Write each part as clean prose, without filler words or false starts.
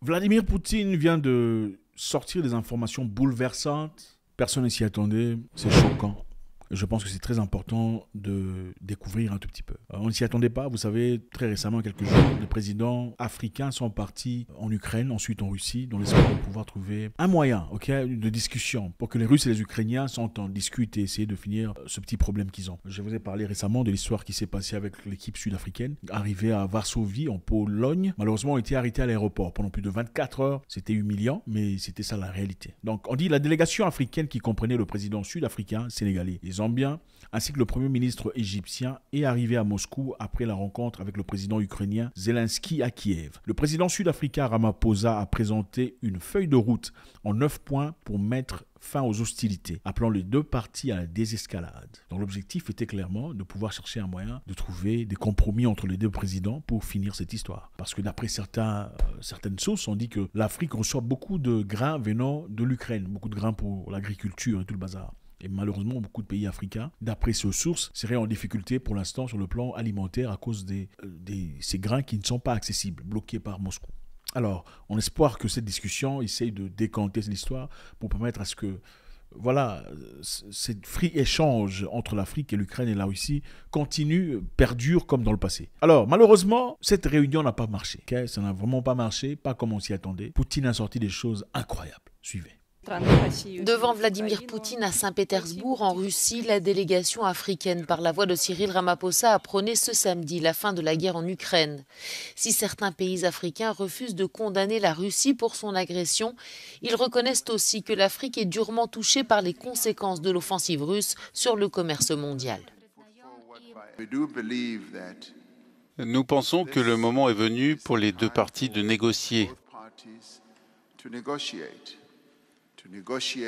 Vladimir Poutine vient de sortir des informations bouleversantes. Personne ne s'y attendait. C'est choquant. Je pense que c'est très important de découvrir un tout petit peu. On ne s'y attendait pas. Vous savez, très récemment, quelques jours, les présidents africains sont partis en Ukraine, ensuite en Russie, dans l'espoir de pouvoir trouver un moyen, de discussion pour que les Russes et les Ukrainiens s'entendent, discutent et essayer de finir ce petit problème qu'ils ont. Je vous ai parlé récemment de l'histoire qui s'est passée avec l'équipe sud-africaine, arrivée à Varsovie, en Pologne. Malheureusement, ont été arrêtés à l'aéroport pendant plus de 24 heures. C'était humiliant, mais c'était ça la réalité. Donc, on dit la délégation africaine qui comprenait le président sud-africain, sénégalais, les Zambiens, ainsi que le premier ministre égyptien est arrivé à Moscou après la rencontre avec le président ukrainien Zelensky à Kiev. Le président sud-africain Ramaphosa a présenté une feuille de route en 9 points pour mettre fin aux hostilités, appelant les deux parties à la désescalade. Donc l'objectif était clairement de pouvoir chercher un moyen de trouver des compromis entre les deux présidents pour finir cette histoire. Parce que d'après certaines sources, on dit que l'Afrique reçoit beaucoup de grains venant de l'Ukraine, beaucoup de grains pour l'agriculture et tout le bazar. Et malheureusement, beaucoup de pays africains, d'après ces sources, seraient en difficulté pour l'instant sur le plan alimentaire à cause de ces grains qui ne sont pas accessibles, bloqués par Moscou. Alors, on espère que cette discussion essaye de décanter cette histoire pour permettre à ce que, cette free échange entre l'Afrique et l'Ukraine et la Russie continue, perdure comme dans le passé. Alors, malheureusement, cette réunion n'a pas marché. Ça n'a vraiment pas marché, pas comme on s'y attendait. Poutine a sorti des choses incroyables. Suivez. Devant Vladimir Poutine à Saint-Pétersbourg, en Russie, la délégation africaine, par la voix de Cyril Ramaphosa, a prôné ce samedi la fin de la guerre en Ukraine. Si certains pays africains refusent de condamner la Russie pour son agression, ils reconnaissent aussi que l'Afrique est durement touchée par les conséquences de l'offensive russe sur le commerce mondial. Nous pensons que le moment est venu pour les deux parties de négocier.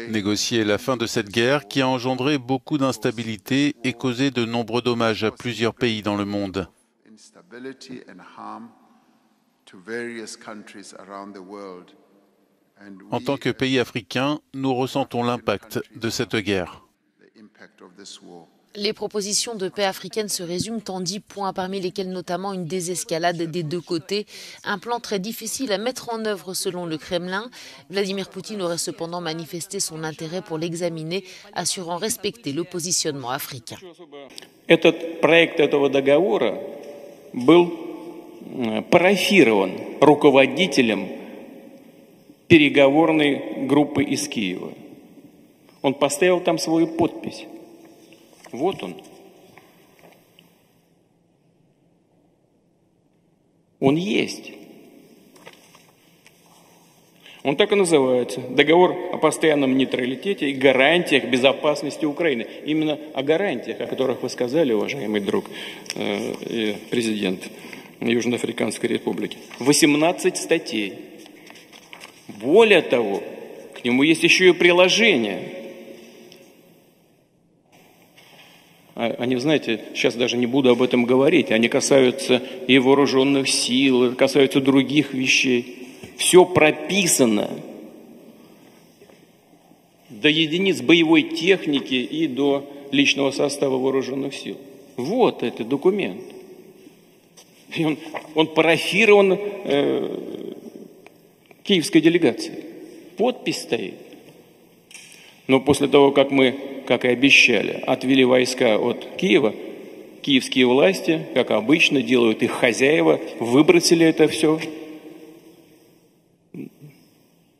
Négocier la fin de cette guerre qui a engendré beaucoup d'instabilité et causé de nombreux dommages à plusieurs pays dans le monde. En tant que pays africain, nous ressentons l'impact de cette guerre. Les propositions de paix africaines se résument en 10 points, parmi lesquels notamment une désescalade des deux côtés. Un plan très difficile à mettre en œuvre selon le Kremlin. Vladimir Poutine aurait cependant manifesté son intérêt pour l'examiner, assurant respecter le positionnement africain. Этот проект этого договора был парафирован руководителем переговорной группы из Киева. Он поставил там свою подпись. Вот он. Он есть. Он так и называется. Договор о постоянном нейтралитете и гарантиях безопасности Украины. Именно о гарантиях, о которых вы сказали, уважаемый друг и президент Южноафриканской Республики. 18 статей. Более того, к нему есть еще и приложение. Они, знаете, сейчас даже не буду об этом говорить, они касаются и вооруженных сил, касаются других вещей. Все прописано до единиц боевой техники и до личного состава вооруженных сил. Вот этот документ. И он парафирован киевской делегацией. Подпись стоит. Но после того, как мы, как и обещали, отвели войска от Киева, киевские власти, как обычно, делают их хозяева, выбросили это все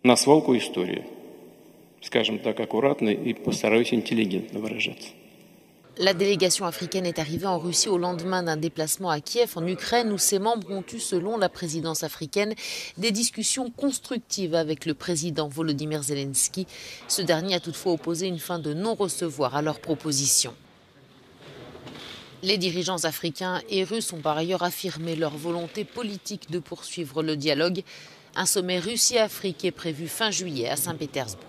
на свалку истории. Скажем так, аккуратно и постараюсь интеллигентно выражаться. La délégation africaine est arrivée en Russie au lendemain d'un déplacement à Kiev, en Ukraine, où ses membres ont eu, selon la présidence africaine, des discussions constructives avec le président Volodymyr Zelensky. Ce dernier a toutefois opposé une fin de non-recevoir à leurs propositions. Les dirigeants africains et russes ont par ailleurs affirmé leur volonté politique de poursuivre le dialogue. Un sommet Russie-Afrique est prévu fin juillet à Saint-Pétersbourg.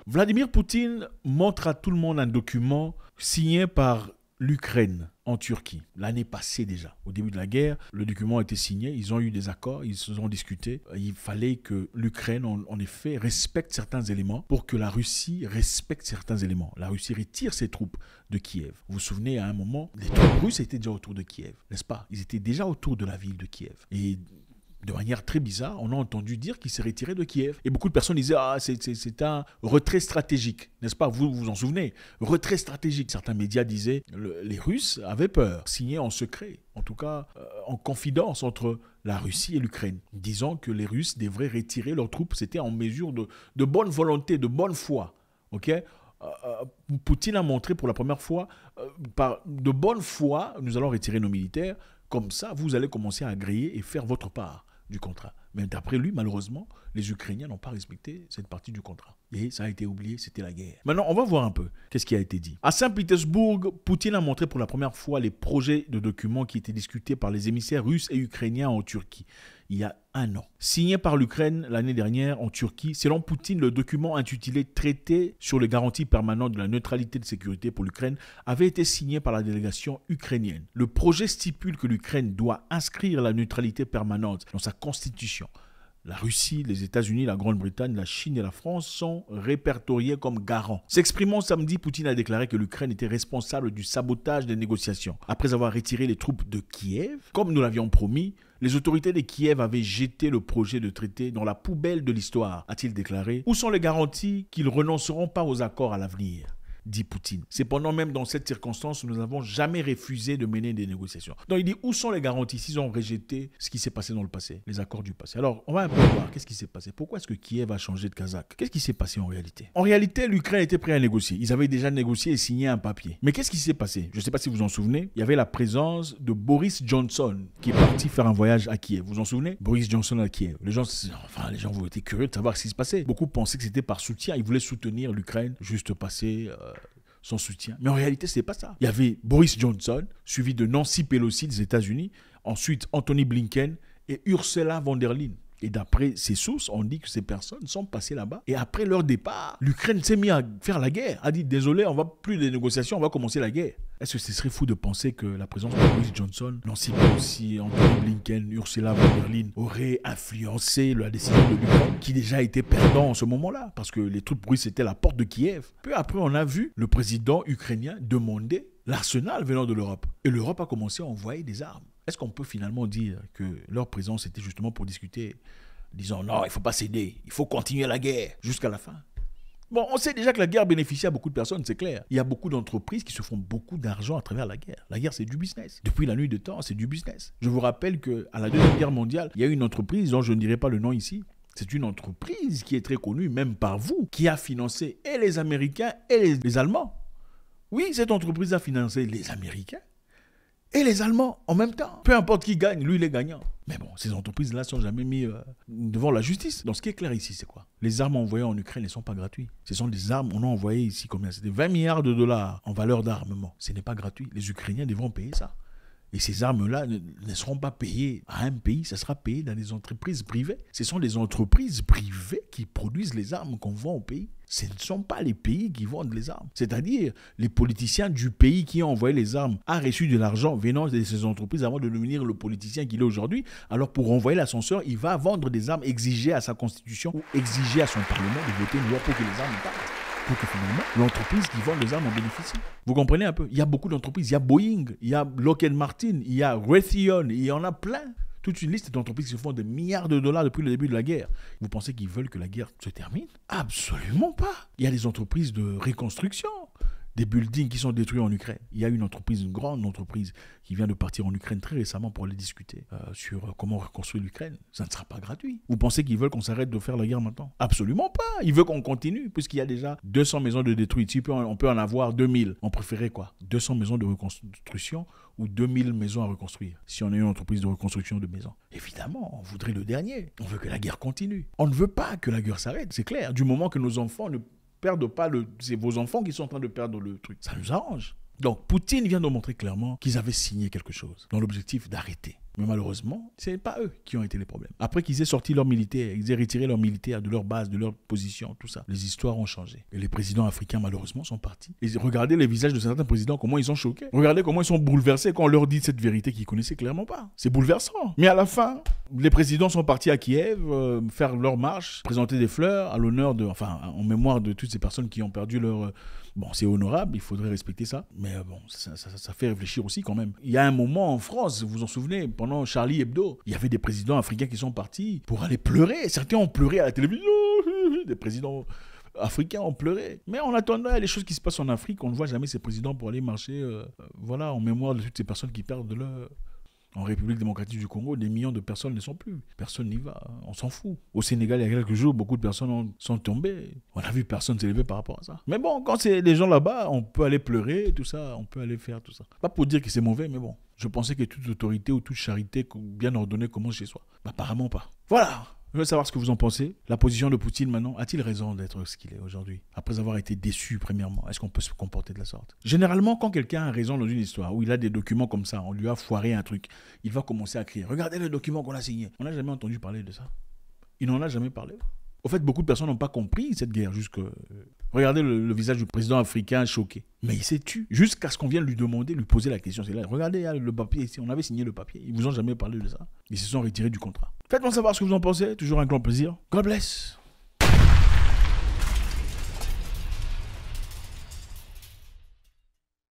Vladimir Poutine montre à tout le monde un document signé par l'Ukraine en Turquie, l'année passée déjà. Au début de la guerre, le document a été signé, ils ont eu des accords, ils se sont discutés. Il fallait que l'Ukraine, en effet, respecte certains éléments pour que la Russie respecte certains éléments. La Russie retire ses troupes de Kiev. Vous vous souvenez, à un moment, les troupes russes étaient déjà autour de Kiev, n'est-ce pas? Ils étaient déjà autour de la ville de Kiev. Et de manière très bizarre, on a entendu dire qu'il s'est retiré de Kiev. Et beaucoup de personnes disaient « Ah, c'est un retrait stratégique ». N'est-ce pas? Vous vous en souvenez? Retrait stratégique. Certains médias disaient les Russes avaient peur, signé en secret, en tout cas en confidence entre la Russie et l'Ukraine, disant que les Russes devraient retirer leurs troupes. C'était en mesure de bonne volonté, de bonne foi. Ok? Poutine a montré pour la première fois, par de bonne foi, nous allons retirer nos militaires. Comme ça, vous allez commencer à griller et faire votre part du contrat. Mais d'après lui, malheureusement, les Ukrainiens n'ont pas respecté cette partie du contrat. Et ça a été oublié, c'était la guerre. Maintenant, on va voir un peu qu'est-ce qui a été dit. À Saint-Pétersbourg, Poutine a montré pour la première fois les projets de documents qui étaient discutés par les émissaires russes et ukrainiens en Turquie, il y a un an. Signé par l'Ukraine l'année dernière en Turquie, selon Poutine, le document intitulé « Traité sur les garanties permanentes de la neutralité de sécurité pour l'Ukraine » avait été signé par la délégation ukrainienne. Le projet stipule que l'Ukraine doit inscrire la neutralité permanente dans sa constitution. La Russie, les États-Unis, la Grande-Bretagne, la Chine et la France sont répertoriés comme garants. S'exprimant samedi, Poutine a déclaré que l'Ukraine était responsable du sabotage des négociations. Après avoir retiré les troupes de Kiev, comme nous l'avions promis, les autorités de Kiev avaient jeté le projet de traité dans la poubelle de l'histoire, a-t-il déclaré. Où sont les garanties qu'ils ne renonceront pas aux accords à l'avenir ? Dit Poutine. Cependant, même dans cette circonstance, nous n'avons jamais refusé de mener des négociations. Donc il dit, où sont les garanties s'ils ont rejeté ce qui s'est passé dans le passé, les accords du passé? Alors, on va un peu voir qu'est-ce qui s'est passé. Pourquoi est-ce que Kiev a changé de Kazakh? Qu'est-ce qui s'est passé en réalité? En réalité, l'Ukraine était prête à négocier. Ils avaient déjà négocié et signé un papier. Mais qu'est-ce qui s'est passé? Je ne sais pas si vous en souvenez. Il y avait la présence de Boris Johnson qui est parti faire un voyage à Kiev. Vous vous en souvenez? Boris Johnson à Kiev. Les gens vous étaient curieux de savoir ce qui se passait. Beaucoup pensaient que c'était par soutien. Ils voulaient soutenir l'Ukraine, juste passer son soutien. Mais en réalité, ce n'est pas ça. Il y avait Boris Johnson, suivi de Nancy Pelosi des États-Unis, ensuite Anthony Blinken et Ursula von der Leyen. Et d'après ces sources, on dit que ces personnes sont passées là-bas. Et après leur départ, l'Ukraine s'est mise à faire la guerre. A dit, désolé, on ne va plus de négociations, on va commencer la guerre. Est-ce que ce serait fou de penser que la présence de Boris Johnson, Nancy Pelosi, Anthony Blinken, Ursula von der Leyen aurait influencé la décision de l'Ukraine, qui déjà était perdant en ce moment-là, parce que les troupes russes étaient à la porte de Kiev. Peu après, on a vu le président ukrainien demander l'arsenal venant de l'Europe. Et l'Europe a commencé à envoyer des armes. Est-ce qu'on peut finalement dire que leur présence était justement pour discuter, disant non, il ne faut pas céder, il faut continuer la guerre jusqu'à la fin? Bon, on sait déjà que la guerre bénéficie à beaucoup de personnes, c'est clair. Il y a beaucoup d'entreprises qui se font beaucoup d'argent à travers la guerre. La guerre, c'est du business. Depuis la nuit des temps, c'est du business. Je vous rappelle qu'à la Deuxième Guerre mondiale, il y a une entreprise dont je ne dirai pas le nom ici. C'est une entreprise qui est très connue, même par vous, qui a financé et les Américains et les Allemands. Oui, cette entreprise a financé les Américains et les Allemands en même temps. Peu importe qui gagne, lui, il est gagnant. Mais bon, ces entreprises-là ne sont jamais mises devant la justice. Donc, ce qui est clair ici, c'est quoi? Les armes envoyées en Ukraine ne sont pas gratuites. Ce sont des armes, on a envoyé ici combien? C'était 20 milliards de dollars en valeur d'armement. Ce n'est pas gratuit. Les Ukrainiens devront payer ça. Et ces armes-là ne seront pas payées à un pays, ça sera payé dans des entreprises privées. Ce sont des entreprises privées qui produisent les armes qu'on vend au pays. Ce ne sont pas les pays qui vendent les armes. C'est-à-dire, les politiciens du pays qui ont envoyé les armes ont reçu de l'argent venant de ces entreprises avant de devenir le politicien qu'il est aujourd'hui. Alors, pour envoyer l'ascenseur, il va vendre des armes, exiger à sa constitution ou exiger à son parlement de voter une loi pour que les armes partent. Pour que finalement, l'entreprise qui vend les armes en bénéficie. Vous comprenez un peu? Il y a beaucoup d'entreprises. Il y a Boeing, il y a Lockheed Martin, il y a Raytheon, il y en a plein. Toute une liste d'entreprises qui se font des milliards de dollars depuis le début de la guerre. Vous pensez qu'ils veulent que la guerre se termine? Absolument pas. Il y a des entreprises de reconstruction, des buildings qui sont détruits en Ukraine. Il y a une entreprise, une grande entreprise qui vient de partir en Ukraine très récemment pour aller discuter sur comment reconstruire l'Ukraine. Ça ne sera pas gratuit. Vous pensez qu'ils veulent qu'on s'arrête de faire la guerre maintenant? Absolument pas. Ils veulent qu'on continue puisqu'il y a déjà 200 maisons de détruites. On peut en avoir 2000. On préférait quoi? 200 maisons de reconstruction ou 2000 maisons à reconstruire. Si on a une entreprise de reconstruction de maisons. Évidemment, on voudrait le dernier. On veut que la guerre continue. On ne veut pas que la guerre s'arrête, c'est clair. Du moment que nos enfants ne perdent pas c'est vos enfants qui sont en train de perdre le truc. Ça nous arrange. Donc, Poutine vient de montrer clairement qu'ils avaient signé quelque chose dans l'objectif d'arrêter. Mais malheureusement, ce n'est pas eux qui ont été les problèmes. Après qu'ils aient sorti leurs militaires, ils aient retiré leurs militaires de leur base, de leur position, tout ça, les histoires ont changé. Et les présidents africains, malheureusement, sont partis. Et regardez les visages de certains présidents, comment ils sont choqués. Regardez comment ils sont bouleversés quand on leur dit cette vérité qu'ils ne connaissaient clairement pas. C'est bouleversant. Mais à la fin, les présidents sont partis à Kiev faire leur marche, présenter des fleurs à l'honneur en mémoire de toutes ces personnes qui ont perdu leur... Bon, c'est honorable, il faudrait respecter ça. Mais bon, ça fait réfléchir aussi quand même. Il y a un moment en France, vous vous en souvenez, pendant pendant Charlie Hebdo. Il y avait des présidents africains qui sont partis pour aller pleurer. Certains ont pleuré à la télévision. Des présidents africains ont pleuré. Mais en attendant, les choses qui se passent en Afrique, on ne voit jamais ces présidents pour aller marcher en mémoire de toutes ces personnes qui perdent leur... En République démocratique du Congo, des millions de personnes ne sont plus. Personne n'y va, on s'en fout. Au Sénégal, il y a quelques jours, beaucoup de personnes sont tombées. On a vu personne s'élever par rapport à ça. Mais bon, quand c'est des gens là-bas, on peut aller pleurer, tout ça, on peut aller faire tout ça. Pas pour dire que c'est mauvais, mais bon. Je pensais que toute autorité ou toute charité bien ordonnée commence chez soi. Apparemment pas. Voilà. Je veux savoir ce que vous en pensez. La position de Poutine maintenant, a-t-il raison d'être ce qu'il est aujourd'hui? Après avoir été déçu, premièrement, est-ce qu'on peut se comporter de la sorte? Généralement, quand quelqu'un a raison dans une histoire, où il a des documents comme ça, on lui a foiré un truc, il va commencer à crier. Regardez le document qu'on a signé. On n'a jamais entendu parler de ça. Il n'en a jamais parlé. Au fait, beaucoup de personnes n'ont pas compris cette guerre. Regardez le visage du président africain choqué. Mais il s'est tué. Jusqu'à ce qu'on vienne lui demander, lui poser la question. C'est là, regardez le papier ici. On avait signé le papier. Ils vous ont jamais parlé de ça. Ils se sont retirés du contrat. Faites-moi savoir ce que vous en pensez. Toujours un grand plaisir. God bless.